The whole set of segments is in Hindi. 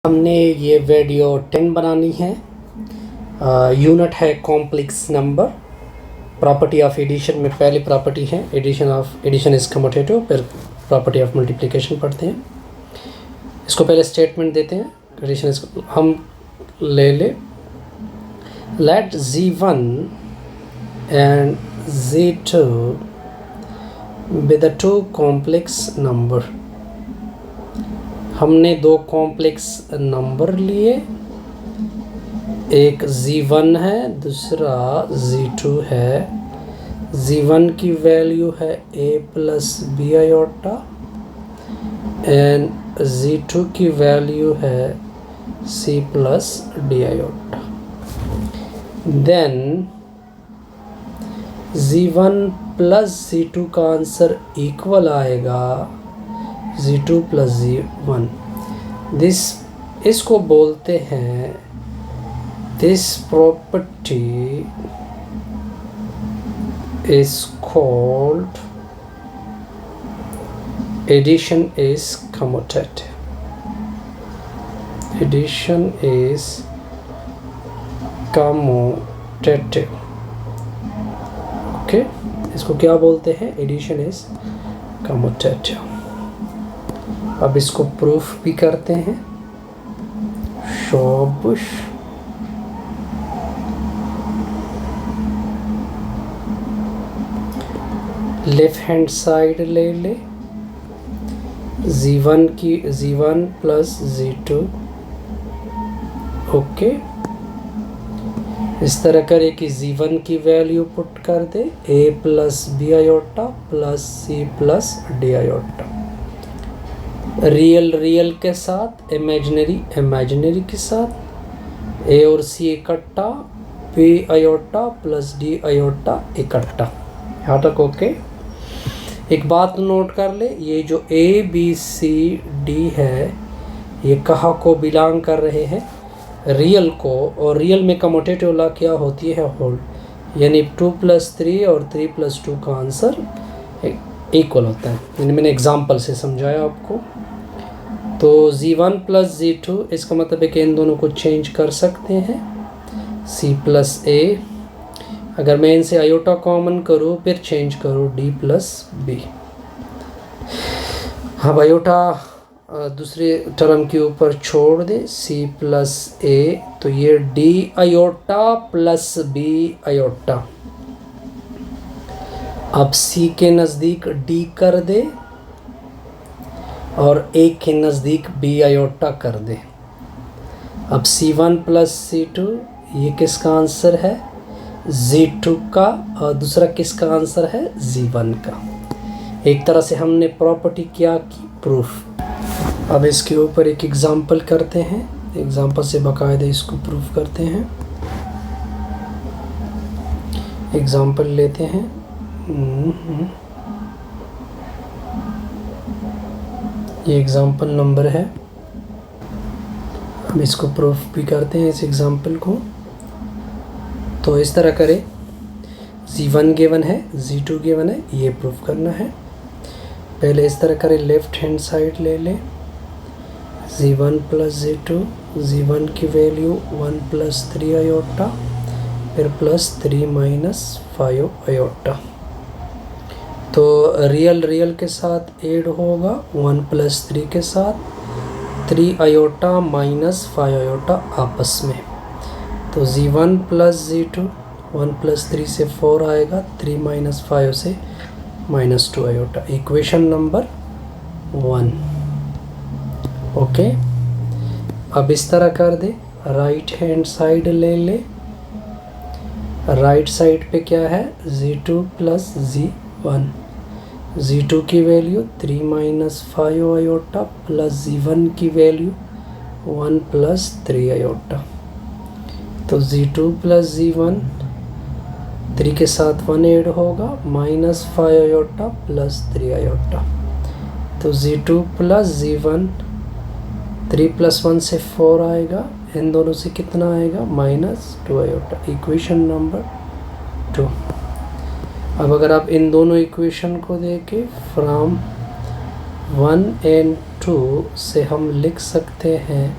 हमने ये वीडियो 10 बनानी है। यूनिट है complex number. Property of addition में पहली प्रॉपर्टी है एडिशन इज कम्यूटेटिव, फिर प्रॉपर्टी ऑफ मल्टीप्लिकेशन पढ़ते हैं। इसको पहले स्टेटमेंट देते हैं। एडिशन इज हम ले let Z1 and Z2 be the two complex number. हमने दो कॉम्प्लेक्स नंबर लिए, एक Z1 है, दूसरा Z2 है। Z1 की वैल्यू है a plus B iota and Z2 की वैल्यू है c plus D iota. Then Z1 plus Z2 का आंसर इक्वल आएगा Z2 प्लस Z1। इसको बोलते हैं, this property is called addition is commutative. Addition is commutative. Okay, इसको क्या बोलते हैं? Addition is commutative. अब इसको प्रूफ भी करते हैं। शोबुश लेफ्ट हैंड साइड ले Z1 प्लस Z2। ओके, इस तरह करे कि Z1 की वैल्यू पुट कर दे a plus B iota plus c plus D iota. Real के साथ, इमेजिनरी के साथ, a और c इकट्ठा, b iota plus d iota इकट्ठा। यहाँ तक ओके। एक बात नोट कर ले, ये जो a b c d है ये कहाँ को बिलोंग कर रहे हैं? रियल को। और रियल में कम्यूटेटिव लॉ क्या होती है? होल, यानी 2 प्लस 3 और 3 प्लस 2 का आंसर इक्वल होता है। यानी मैंने एग्जाम्पल से समझाया आपको। तो Z1 प्लस Z2, इसका मतलब है कि इन दोनों को चेंज कर सकते हैं। C प्लस A, अगर मैं इनसे आयोटा कॉमन करूँ फिर चेंज करूँ D प्लस B। अब आयोटा दूसरे टर्म के ऊपर छोड़ दे, C प्लस A, तो ये D iota plus B iota. अब C के नज़दीक D कर दे और A के नज़दीक B आयोटा कर दे। अब C1 प्लस C2, ये किसका आंसर है? Z2 का, और दूसरा किसका आंसर है? Z1 का। एक तरह से हमने प्रॉपर्टी क्या की? प्रूफ। अब इसके ऊपर एक एग्जांपल करते हैं। एग्जांपल से बाकायदा इसको प्रूफ करते हैं। एग्जांपल लेते हैं। ये एग्जांपल नंबर है। हम इसको प्रूफ भी करते हैं, इस एग्जांपल को। तो इस तरह करें, Z1 गिवन है, Z2 गिवन है, ये प्रूफ करना है। पहले इस तरह करें, लेफ्ट हैंड साइड ले Z1 प्लस Z2। Z1 की वैल्यू 1 प्लस 3 आयोटा, फिर प्लस 3 माइनस 5 आयोटा। तो रियल के साथ ऐड होगा 1 प्लस 3 के साथ, 3 आयोटा माइनस 5 आयोटा आपस में। तो Z1 प्लस Z2, 1 प्लस 3 से 4 आएगा, 3 माइनस 5 से minus 2 iota. Equation number 1। Okay, अब इस तरह कर दे, राइट हैंड साइड ले। राइट साइड पे क्या है? Z2 plus Z1। Z2 की value 3 minus 5 iota plus Z1 की वैल्यू 1 प्लस 3 आयोटा। तो Z2 प्लस Z1, 3 के साथ 1 ऐड होगा, माइनस 5 आयोटा प्लस 3 आयोटा। तो Z2 प्लस Z1, 3 प्लस 1 से 4 आएगा, इन दोनों से कितना आएगा? Minus 2 iota. Equation number 2। अब अगर आप इन दोनों इक्वेशन को देखें, फ्रॉम 1 and 2 से हम लिख सकते हैं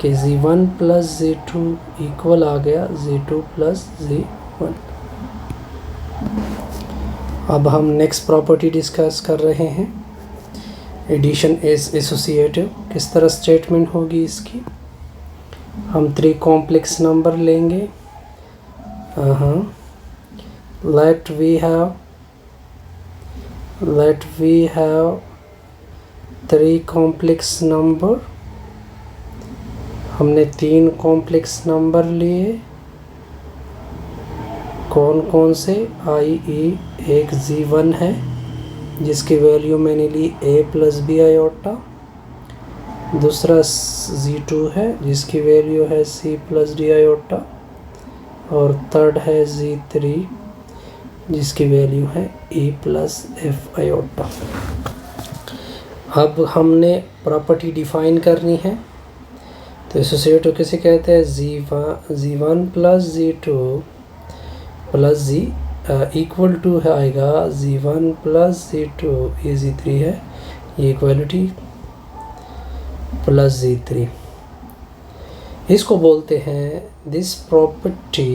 कि Z1 प्लस Z2 इक्वल आ गया Z2 प्लस Z1। अब हम नेक्स्ट प्रॉपर्टी डिस्कस कर रहे हैं, एडिशन इज एसोसिएटिव। किस तरह स्टेटमेंट होगी इसकी? हम 3 कॉम्प्लेक्स नंबर लेंगे। Let we have 3 complex number. हमने 3 कॉम्प्लेक्स नंबर लिए। कौन कौन से? एक Z1 है जिसकी वैल्यू मैंने ली a प्लस बी आयोटा। दूसरा Z2 है जिसकी वैल्यू है c प्लस डी आयोटा। और थर्ड है Z3 जिसकी वैल्यू है e प्लस f आयोटा। अब हमने प्रॉपर्टी डिफाइन करनी है। तो एसोसिएटिव किसे कहते हैं? Z1 plus Z2 plus Z equal to है आएगा Z1 प्लस Z2, ये Z3 है, ये इक्वलिटी प्लस Z3। इसको बोलते हैं this property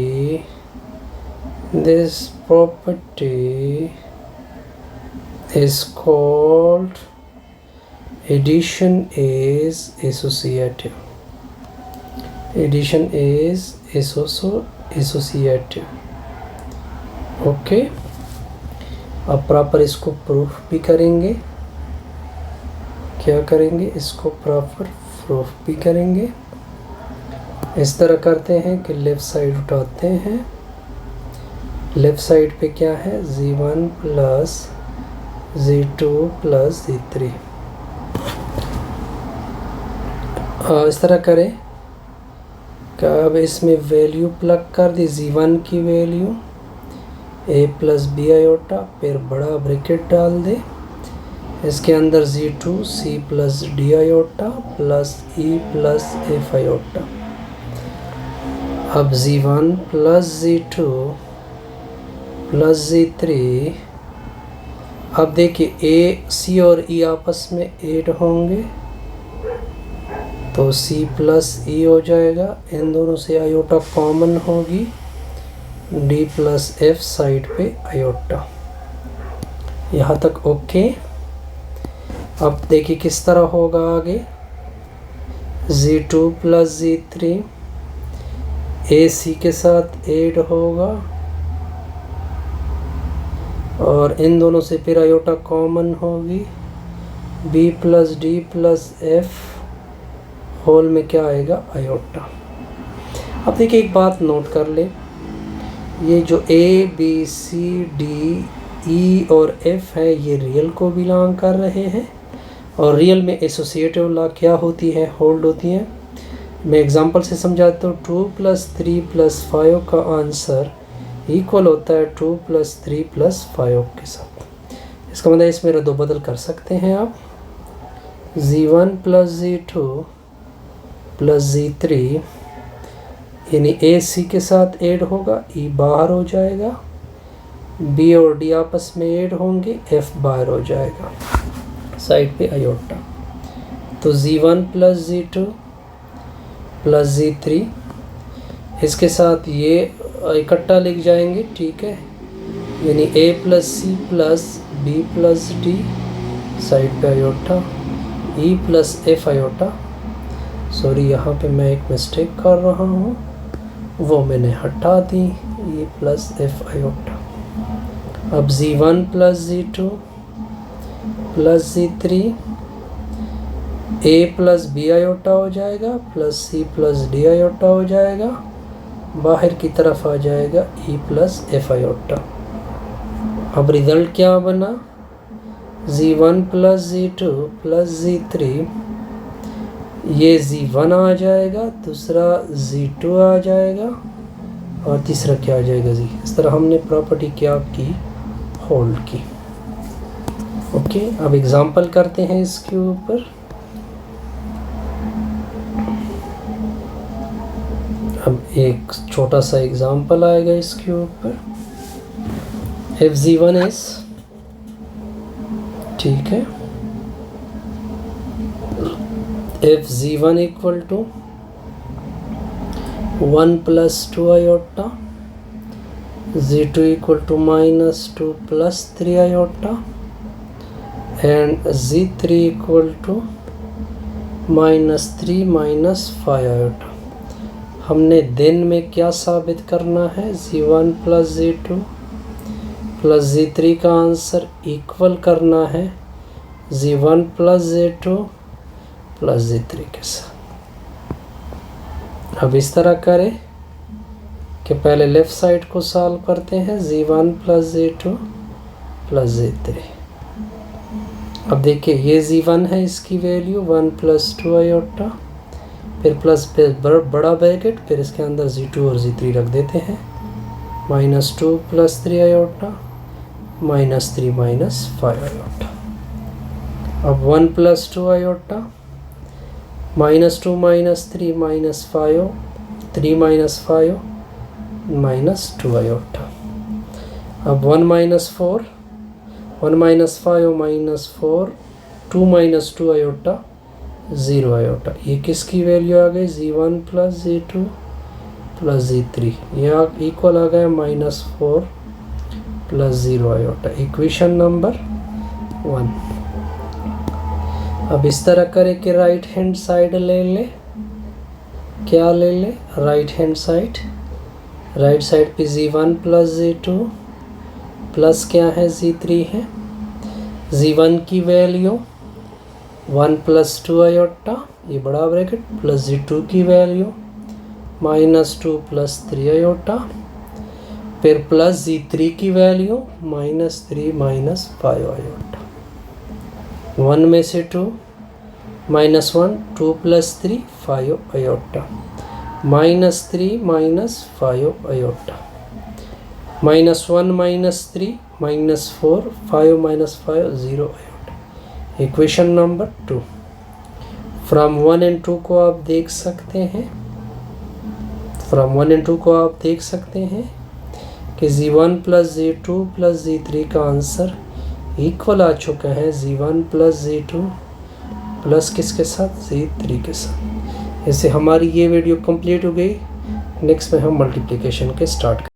is called addition is associative. Addition is associative. Okay, अब प्रॉपर इसको प्रूफ भी करेंगे। क्या करेंगे? इसको प्रॉपर प्रूफ भी करेंगे। इस तरह करते हैं कि लेफ़्ट साइड उठाते हैं। लेफ़्ट साइड पे क्या है? Z1 plus Z2 plus Z3। इस तरह करें कि अब इसमें वैल्यू प्लग कर दी। Z1 की value a plus B iota, फिर बड़ा ब्रैकेट डाल दे, इसके अंदर Z2 c plus D iota plus e plus f iota. अब Z1 plus Z2 plus Z3। अब देखिए a, c और e आपस में ऐड होंगे तो c प्लस e हो जाएगा। इन दोनों से आयोटा कॉमन होगी, d प्लस f साइड पे आयोटा। यहाँ तक ओके। अब देखिए किस तरह होगा आगे। Z2 प्लस Z3 AC के साथ ऐड होगा और इन दोनों से फिर आयोटा कॉमन होगी, B plus D plus F whole में क्या आएगा? आयोटा। अब देखिए एक बात नोट कर ले, ये जो A B C D E और F है ये रियल को बिलोंग कर रहे हैं और रियल में एसोसिएटिव लॉ क्या होती है? होल्ड होती है। मैं एग्जांपल से समझाता हूँ। 2 प्लस 3 प्लस 5 का आंसर इक्वल होता है 2 प्लस 3 प्लस 5 के साथ। इसका मतलब इसमें रद्द बदल कर सकते हैं आप। Z1 plus Z2 plus Z3 यानी ए सी के साथ ऐड होगा, ई बाहर हो जाएगा, बी और डी आपस में ऐड होंगे, एफ बाहर हो जाएगा साइड पे आयोटा। तो Z1 plus Z2 plus Z3 इसके साथ ये इकट्ठा लिख जाएंगे, ठीक है। यानी A plus C plus B plus D side पे iota, E plus F iota. Sorry, यहाँ पे मैं एक मिस्टेक कर रहा हूँ, वो मैंने हटा दी, ई प्लस एफ आयोटा। अब Z1 plus Z2 plus Z3 A plus B iota हो जाएगा plus C plus D iota हो जाएगा, बाहर की तरफ आ जाएगा ई प्लस एफ आयोटा। अब रिजल्ट क्या बना? Z1 plus Z2 plus Z3, ये Z1 आ जाएगा, दूसरा Z2 आ जाएगा और तीसरा क्या आ जाएगा जी। इस तरह हमने प्रॉपर्टी क्या की? होल्ड की। ओके, अब एग्जांपल करते हैं इसके ऊपर। अब एक छोटा सा एग्जांपल आएगा इसके ऊपर। if Z1 is, ठीक है, if Z1 equal to 1 plus 2 iota, Z2 equal to minus 2 plus 3 iota, and Z3 equal to minus 3 minus 5 iota. हमने देन में क्या साबित करना है? Z1 plus Z2 plus Z3 का आंसर इक्वल करना है Z1 plus Z2 plus Z3 के साथ। अब इस तरह करें कि पहले लेफ़्ट साइड को सॉल्व करते हैं, Z1 plus Z2 plus Z3। अब देखिए ये Z1 है, इसकी वैल्यू 1 प्लस 2 आयोटा, फिर प्लस बड़ा ब्रैकेट, फिर इसके अंदर Z2 और Z3 रख देते हैं, minus 2 plus 3 iota, minus 3 minus 5 iota. अब 1 plus 2 iota, minus 2 minus 3 minus 5, 3 minus 5 minus 2 iota. अब 1 minus 4, 1 minus 5 minus 4, 2 minus 2 iota, 0 iota. ये किसकी वैल्यू आ गई? Z1 plus Z2 plus Z3। यह इक्वल आ गया minus 4 plus 0 iota. Equation number 1। अब इस तरह करें कि राइट हैंड साइड ले ले। क्या ले ले? Right hand side. Right side पे Z1 प्लस Z2 प्लस क्या है? Z3 है। Z1 की वैल्यू 1 प्लस 2 आयोटा, ये बड़ा ब्रैकेट, प्लस Z2 की वैल्यू माइनस 2 प्लस 3 आयोटा, फिर प्लस Z3 की वैल्यू माइनस 3 माइनस 5 आयोटा। 1 में से 2 minus 1, 2 plus 3 5 iota, minus 3 minus 5 iota, minus 1 minus 3 minus 4, 5 minus 5 0 iota. Equation number 2। From 1 and 2 को आप देख सकते हैं, फ्रॉम 1 एंड 2 को आप देख सकते हैं कि Z1 plus Z2 plus Z3 का आंसर इक्वल आ चुका है Z1 प्लस Z2 प्लस किसके साथ? Z3 के साथ। इससे हमारी ये वीडियो कंप्लीट हो गई। नेक्स्ट में हम मल्टीप्लिकेशन के स्टार्ट